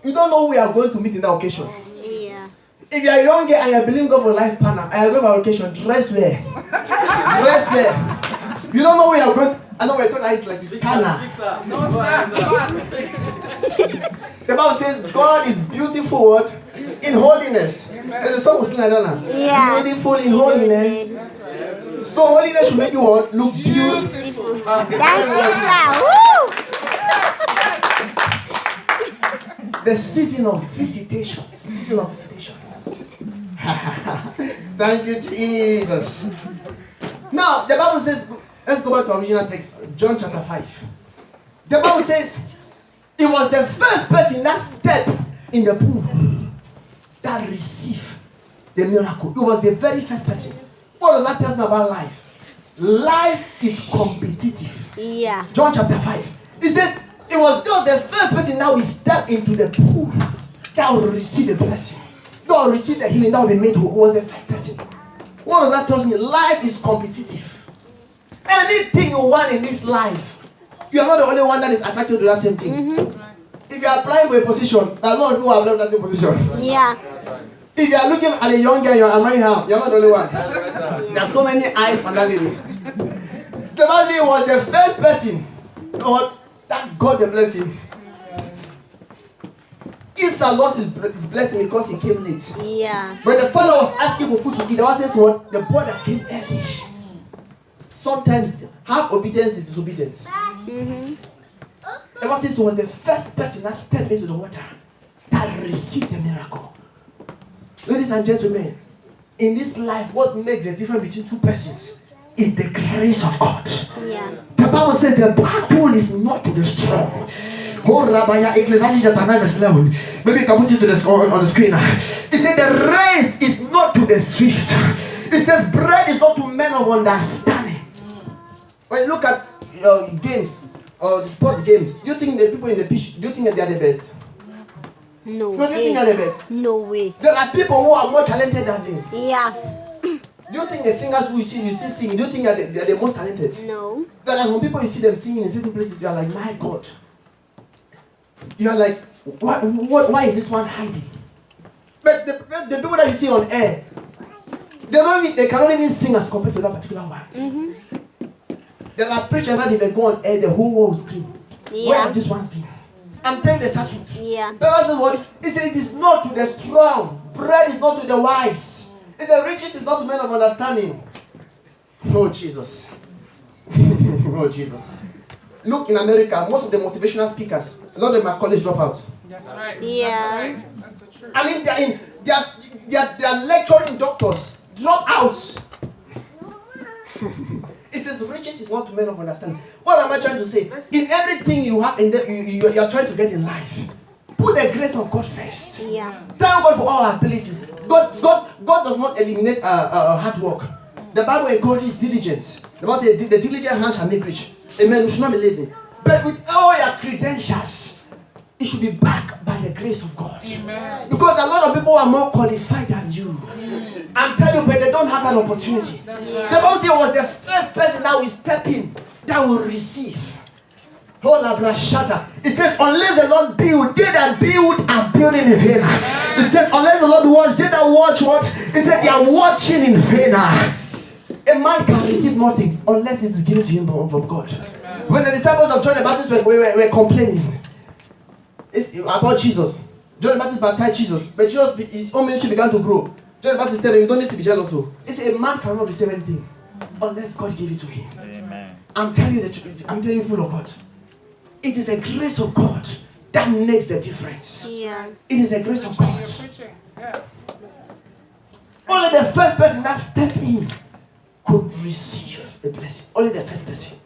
You don't know who you are going to meet in that occasion. Yeah. If you are younger and you are believing God for a life partner, and you are going for occasion, dress well. Dress well. You don't know where you are going. I know we're talking like this. The Bible says God is beautiful what? In holiness. There's a song we sing like that now. Yeah. Beautiful in holiness. So holiness should make you what? Look beautiful. Thank you, sir. Woo! The season of visitation. Season of visitation. Thank you, Jesus. Now, the Bible says, let's go back to our original text, John chapter 5. The Bible says, it was the first person that stepped in the pool that received the miracle. It was the very first person. What does that tell us about life? Life is competitive. Yeah. John chapter 5. It says, it was just the first person that will step into the pool that will receive the blessing. That will receive the healing, that will be made whole. It was the first person. What does that tell me? Life is competitive. Anything you want in this life, you are not the only one that is attracted to that same thing. If you are applying for a position, there are a lot of people who have left that same position. Yeah. If you are looking at a young girl, you are admiring her, you are not the only one. There are so many eyes on that lady. The Bible was the first person that got the blessing. Esau lost his blessing because he came late. Yeah. When the father was asking for food to eat, the Bible says what? The brother came early. Sometimes half obedience is disobedience. The Bible says he was the first person that stepped into the water that received the miracle. Ladies and gentlemen, in this life, what makes the difference between two persons is the grace of God. Yeah. The Bible says the battle is not to the strong. Oh, Rabbi, Ecclesiastes chapter 9 verse 11. Maybe you can put it on the screen. It says the race is not to the swift. It says bread is not to men of understanding. When you look at games or the sports games, do you think the people in the pitch, do you think that they are the best? No. No, do you think they are the best? No way. There are people who are more talented than them. Yeah. Do you think the singers who you see singing, do you think that they are the most talented? No. There are some people you see them singing in certain places, you are like, my God. You are like, why is this one hiding? But the people that you see on air, they cannot even sing as compared to that particular one. There are preachers that if they go on air, the whole world will scream. Yeah. Where have this one been? I'm telling the sad truth. Yeah. That's what it says. It is not to the strong. Bread is not to the wise. It says riches is not to men of understanding. Oh Jesus. Oh Jesus. Look in America, most of the motivational speakers, a lot of them are college dropouts. That's right. Yeah. That's the truth. I mean, they are lecturing doctors, dropouts. It says riches is not to men of understanding. What am I trying to say? In everything you have, you are trying to get in life, put the grace of God first. Yeah. Thank God for all our abilities. God does not eliminate hard work. The Bible encourages diligence. The Bible says the diligent hands shall make rich. Amen. We should not be lazy. But with all your credentials, it should be backed by the grace of God. Amen. Because a lot of people are more qualified than you. I'm telling you, but they don't have that opportunity. The Bible says was the first person that will step in, that will receive. It says, unless the Lord build, they that build are building in vain. It says, unless the Lord watch, they that watch what? It says they are watching in vain. A man can receive nothing unless it is given to him from God. When the disciples of John the Baptist were complaining, it's about Jesus. John the Baptist baptized Jesus, but Jesus, his own ministry began to grow. John the Baptist said, you don't need to be jealous. He said, a man cannot receive anything unless God gave it to him. Amen. I'm telling you the truth. I'm telling you, people of God. It is the grace of God that makes the difference. Yeah. It is the grace of God. You're preaching. Yeah. Only the first person that stepped in could receive a blessing. Only the first person.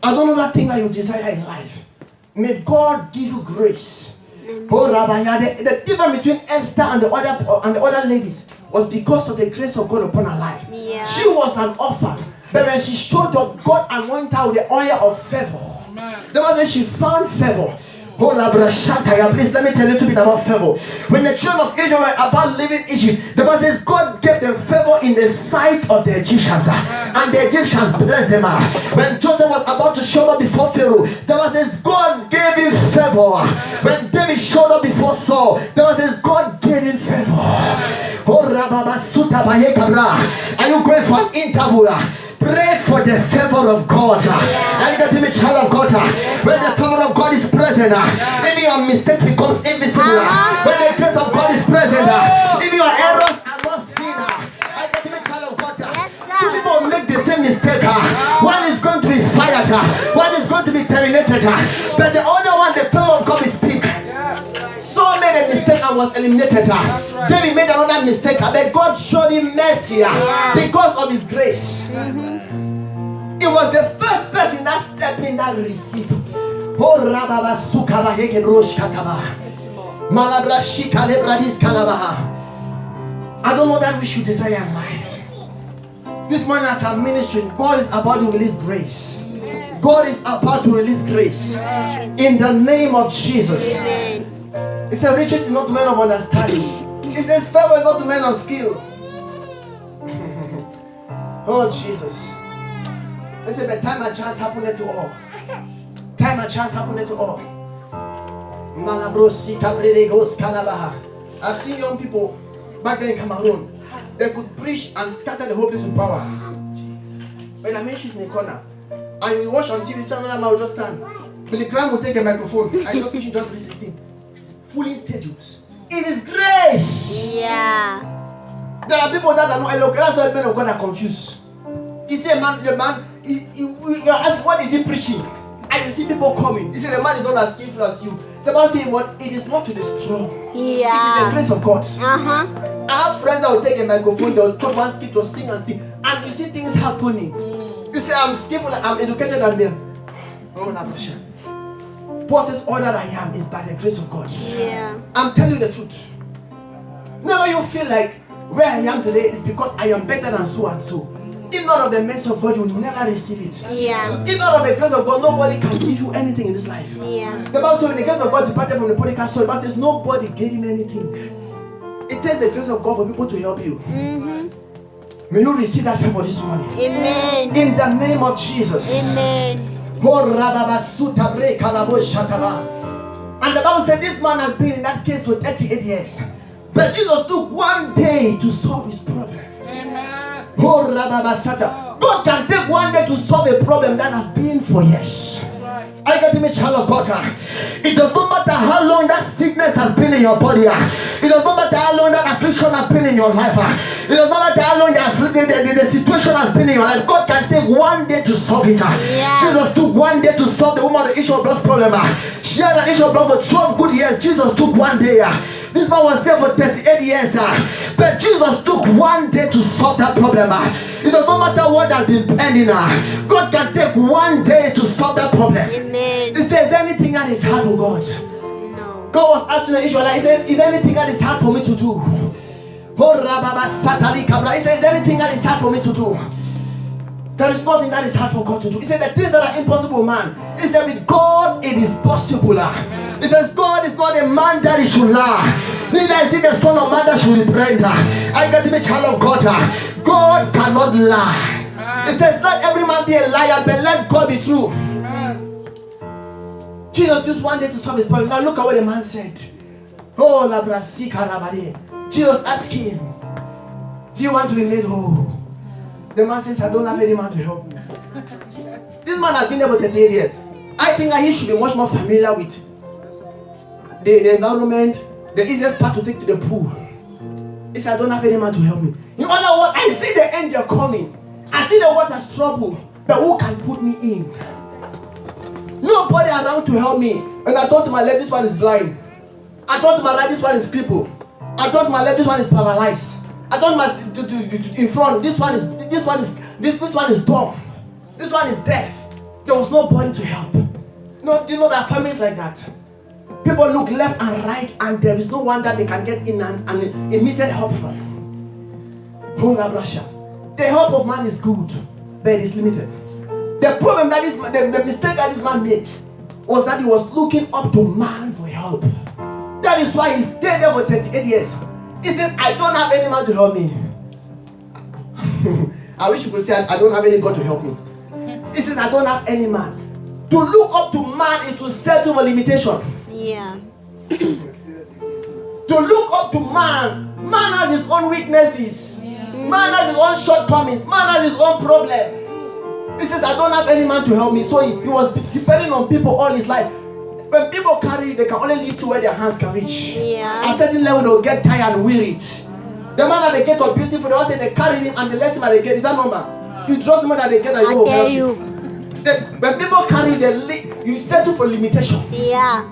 I don't know that thing that you desire in life. May God give you grace. Oh, Rabbi, the difference between Esther and the other ladies was because of the grace of God upon her life. Yeah. She was an orphan, but when she showed up, God anointed her with the oil of favor. The Bible says she found favor. Oh, please let me tell you a little bit about favor. When the children of Israel were about leaving Egypt, the Bible says God gave them favor in the sight of the Egyptians, and the Egyptians blessed them. When Joseph was about to show up before Pharaoh, the Bible says God gave him favor. When David showed up before Saul. The Bible says God gave him favor. Oh, Rababa Suta Bayekabra. Are you going for an interview? Pray for the favor of God. Are you getting me, child of God? When the favor of God is present, even your mistake becomes invisible. When the grace of God is present, even your errors are not seen. Are you getting me, child of God? Two people make the same mistake. One is going to be fired, one is going to be terminated, but the other one, the favor of God is big. Saul made a mistake and was eliminated. David made another mistake, but God showed him mercy because of his grace. It was the first person that stepped in that received. Oh, Rababa Sukaba Hegebrosh Kataba. Malabra Shikalebradis Kalabaha. I don't know that we should desire in life. This morning as I'm ministering, God is about to release grace. God is about to release grace. In the name of Jesus. It says riches is not men of understanding. It says favor is not men of skill. Oh Jesus. It says the time and chance happened to all. Time and chance happened to all. I've seen young people back then in Cameroon. They could preach and scatter the whole place with power. When I mention in the corner, and you watch on TV, some of them will just stand. Billy Graham will take a microphone and just preach in John 3:16. Fooling stadiums. It is grace. Yeah. There are people that are not eloquent. That's why men of God are confused. You see a man, you ask what is he preaching? And you see people coming. You see the man is not as skillful as you. The Bible says what? It is not to the strong. Yeah. It is the grace of God. I have friends that will take a microphone, they will put one scripture, sing and sing. And you see things happening. You say, I'm skillful, I'm educated than them. Oh, Paul says, all that I am is by the grace of God. Yeah. I'm telling you the truth. Never you feel like where I am today is because I am better than so and so. If not of the mercy of God, you will never receive it. Yeah. If not of the grace of God, nobody can give you anything in this life. Yeah. The Bible says when the grace of God departed from the podcast, so the Bible says nobody gave him anything. It takes the grace of God for people to help you. May you receive that favor this morning. Amen. In the name of Jesus. Amen. And the Bible said this man has been in that case for 38 years. But Jesus took one day to solve his problem. God can take one day to solve a problem that has been for years. I got me, child of God. It does not matter how long that sickness has been in your body. It does not matter how long that affliction has been in your life. It does not matter how long the situation has been in your life. God can take one day to solve it. Yeah. Jesus took one day to solve the woman the issue of blood problem. She had an issue of blood for 12 good years. Jesus took one day. This man was there for 38 years. But Jesus took one day to solve that problem. It does not matter what has been pending. God can take one day to solve that problem. Amen. If there's anything that is hard for God, No. God was asking the Israelites, he says, is there anything that is hard for me to do? He says, is there anything that is hard for me to do? There is nothing that is hard for God to do. He said, the things that are impossible, man. He said, with God, it is possible. He says, God is not a man that he should lie. Neither is he the son of man that should repent. I got to be child of God. God cannot lie. He says, let every man be a liar, but let God be true. Jesus used one day to solve his problem. Now look at what the man said. Oh, Jesus asked him, do you want to be made whole? The man says, I don't have any man to help me. This man has been there for 38 years. I think that he should be much more familiar with the environment, the easiest part to take to the pool. He said, I don't have any man to help me. In other words, I see the angel coming. I see the water's trouble. But who can put me in? Nobody around to help me. And I told my left, this one is blind. I told my right, this one is crippled. I told my left, this one is paralyzed. I told my in front, this one is dumb. This one is deaf. There was nobody to help. No, do you know there are families like that? People look left and right, and there is no one that they can get in an immediate help from. The help of man is good, but it is limited. The problem that the mistake that this man made was that he was looking up to man for help. That is why he stayed there for 38 years. He says, I don't have any man to help me. I wish you could say, I don't have any God to help me. He says, I don't have any man. To look up to man is to settle a limitation. Yeah. To look up to man. Man has his own weaknesses. Man has his own shortcomings. Man has his own problem. He says, I don't have any man to help me. So he was depending on people all his life. When people carry, they can only lift to where their hands can reach. Yeah. At a certain level, they'll get tired and wearied. The man at the gate was beautiful. They all say they carry him and they let him at the gate. Is that normal? You trust him at the gate and you go fellowship. When people carry, you settle for limitation. Yeah.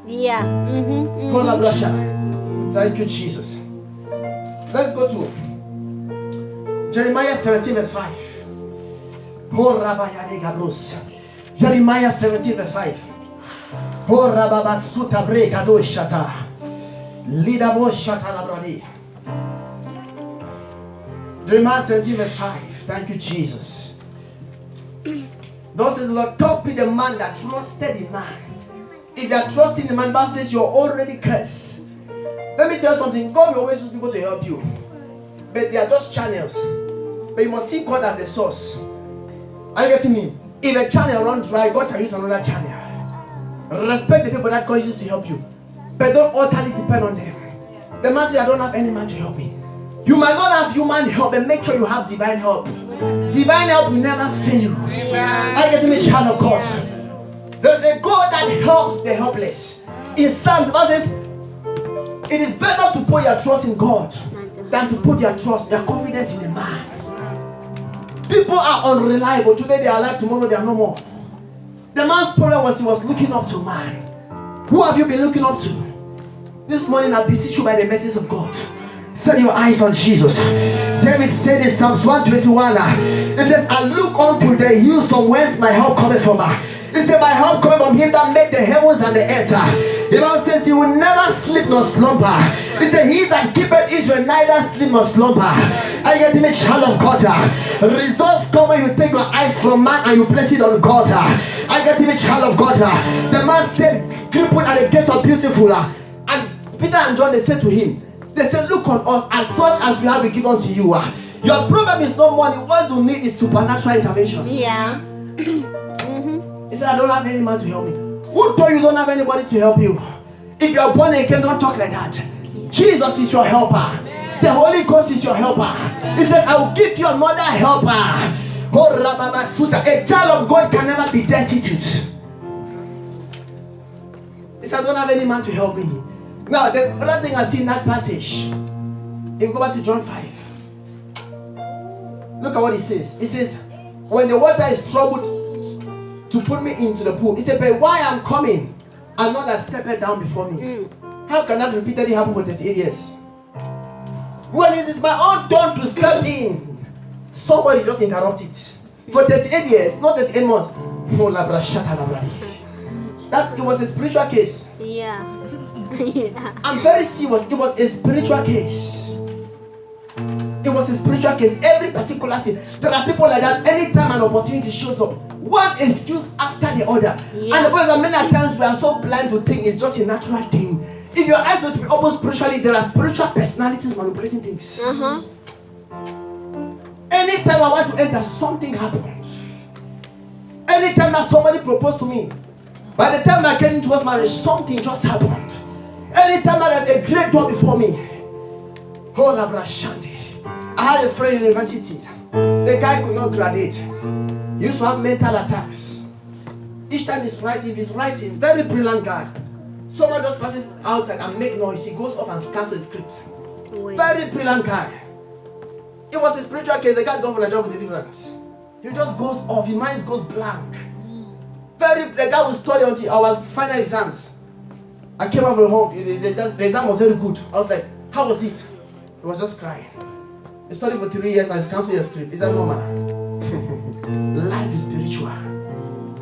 Yeah. Thank you, Jesus. Let's go to Jeremiah 17 verse 5. Jeremiah 17 verse 5. Jeremiah 17 verse 5. Thank you, Jesus. Thus says the Lord, cursed be the man that trusted in man. If you are trusting in man, Bible says you're already cursed. Let me tell you something. God will always use people to help you, but they are just channels. But you must see God as the source. Are you getting me? If a channel runs dry, God can use another channel. Respect the people that God uses to help you, but don't utterly depend on them. The man says, I don't have any man to help me. You might not have human help, but make sure you have divine help. Divine help will never fail you. Are you getting me, child of God? There's a God that helps the helpless. In Psalms, the Bible says, it is better to put your trust in God than to put your confidence in a man. People are unreliable. Today they are alive, tomorrow they are no more. The man's problem was he was looking up to man. Who have you been looking up to? This morning I beseech you by the mercies of God, set your eyes on Jesus. David said in Psalms 121, it says, I look unto the hills from whence my help cometh from. It said, my help cometh from him that made the heavens and the earth. The Bible says he will never sleep nor slumber. It said, he that keepeth Israel neither sleep nor slumber. I get the child of God. Results come when you take your eyes from man and you place it on God. I get the child of God. The man stayed crippled at the gate of Beautiful. And Peter and John, they said to him, they said, look on us, as such as we have been given to you. Your problem is not money. What you need is supernatural intervention. Yeah. He said, I don't have any man to help me. Who told you don't have anybody to help you? If you are born again, don't talk like that. Jesus is your helper. The Holy Ghost is your helper. He said, I will give you another helper. A child of God can never be destitute. He said, I don't have any man to help me. Now, the other thing I see in that passage, if you go back to John 5, look at what he says. He says, when the water is troubled to put me into the pool, he said, but why I'm coming, and not that stepped down before me. How can that repeatedly happen for 38 years? When it is my own turn to step in, somebody just interrupt it. For 38 years, not 38 months. That it was a spiritual case. Yeah. Yeah. I'm very serious. It was a spiritual case. It was a spiritual case. Every particular thing. There are people like that. Anytime an opportunity shows up, one excuse after the other. Yeah. And the point is, many times we are so blind to think it's just a natural thing. If your eyes not to be open spiritually, there are spiritual personalities manipulating things. Anytime I want to enter, something happened. Anytime that somebody proposed to me, by the time I get into marriage, something just happened. Anytime that there's a great door before me, I had a friend in university. The guy could not graduate. He used to have mental attacks. Each time he's writing, very brilliant guy. Someone just passes outside and make noise. He goes off and scans the script. Very brilliant guy. It was a spiritual case. The guy gone for a job with deliverance. He just goes off. His mind goes blank. The guy will study until our final exams. I came up from home. The exam was very good. I was like, how was it? He was just crying. He studied for 3 years and he's cancelling the script. Is that normal? Life is spiritual.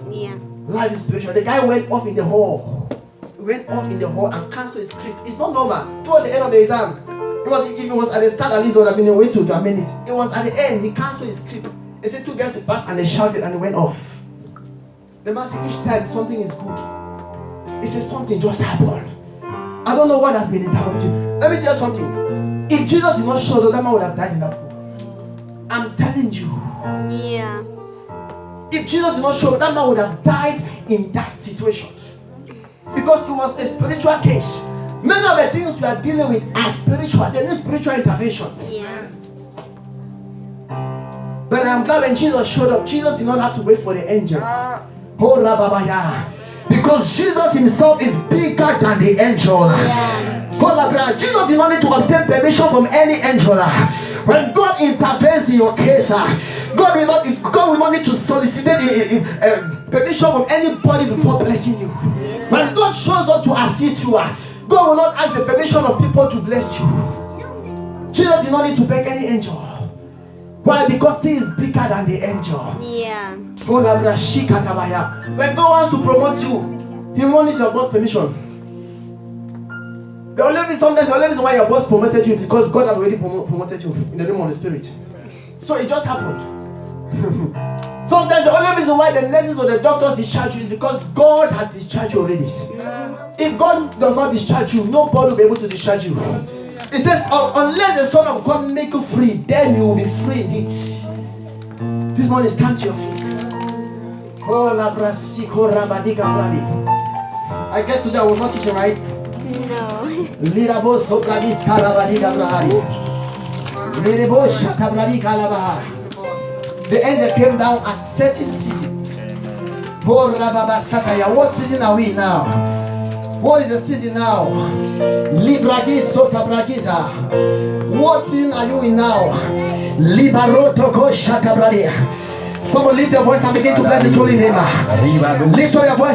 Yeah. Life is spiritual. The guy went off in the hall. He went off in the hall and canceled his script. It's not normal. Towards the end of the exam, if it was at the start, at least there would have been a way to amend it. It was at the end. He canceled his script. He said 2 guys to pass and they shouted and he went off. The man said each time something is good, he said something just happened. I don't know what has been interrupted. Let me tell you something. If Jesus did not show up, that man would have died in that pool. I'm telling you. Yeah. If Jesus did not show up, that man would have died in that situation. Because it was a spiritual case. Many of the things we are dealing with are spiritual. They need spiritual intervention. Yeah. But I'm glad when Jesus showed up, Jesus did not have to wait for the angel. Oh, Rababaya. Because Jesus himself is bigger than the angel. Yeah. Jesus did not need to obtain permission from any angel. When God intervenes in your case, God will not need to solicit permission from anybody before blessing you. Yes, when God shows up to assist you, God will not ask the permission of people to bless you. Jesus did not need to beg any angel. Why? Because he is bigger than the angel. Yeah. When God wants to promote you, he will not need your boss permission. The only reason why your boss promoted you is because God had already promoted you in the realm of the spirit. So it just happened. Sometimes the only reason why the nurses or the doctors discharge you is because God had discharged you already. If God does not discharge you, nobody will be able to discharge you. It says, unless the Son of God make you free, then you will be free indeed. This morning, stand to your feet. I guess today I will not teach you, right? No. The angel came down at certain season. What season are we now? What is the season now? What season are you in now? Someone lift your voice and begin to bless his holy name. Lift up your voice.